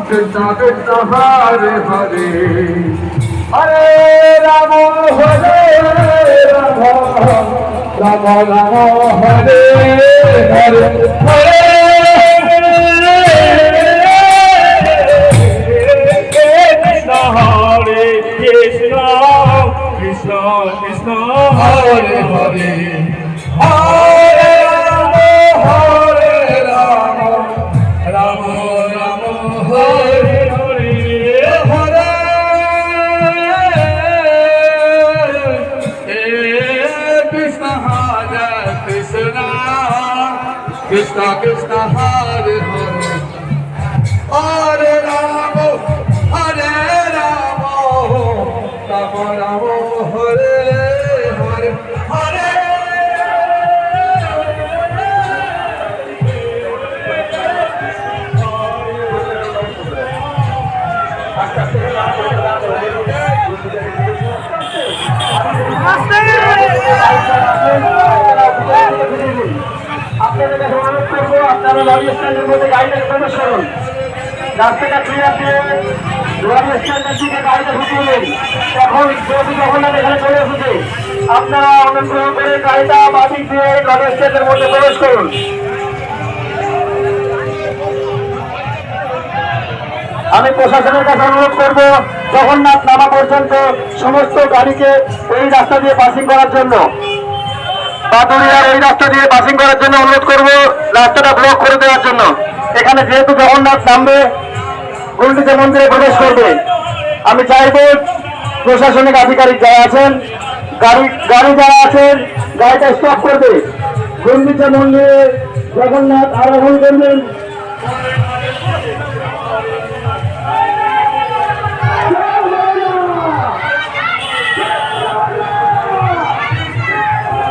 Krishna Krishna Hare Hare Hare Rama Hare Rama Rama Rama Hare Hare Hare Krishna Hare Krishna Krishna Krishna Hare Hare Hare Rama Rama Rama Hare Hare Hare Krishna Hare Krishna Krishna Krishna Hare Hare Hare Rama Hare Rama Rama Rama Hare Hare Hare আপনাদের অনুরোধ করবো আপনারা lorry স্ট্যান্ডের মধ্যে গাড়িটা প্রবেশ করুন রাস্তাটা ক্লিয়ার দিয়ে লরি স্ট্যান্ডের দিকে গাড়িটা ঢুকিয়ে নেই এখন যেহেতু জগন্নাথ এখানে চলে এসেছে আপনারা অনুগ্রহ করে গাড়িটা বাদিক দিয়ে লরি স্ট্যান্ডের মধ্যে প্রবেশ করুন আমি প্রশাসনের কাছে অনুরোধ করবো জগন্নাথ নামা পর্যন্ত সমস্ত গাড়িকে এই রাস্তা দিয়ে পাসিং করার জন্য বাদুড়িয়ার এই রাস্তা দিয়ে পাসিং করার জন্য অনুরোধ করবো রাস্তাটা ব্লক করে দেওয়ার জন্য এখানে যেহেতু জগন্নাথ নামবে গুন্ডিচা মন্দিরে প্রবেশ করবে আমি চাইবো প্রশাসনিক আধিকারিক যারা আছেন গাড়ি যারা আছেন গাড়িটা স্টপ করবে গুন্ডিচা মন্দিরে জগন্নাথ আরোহণ করবেন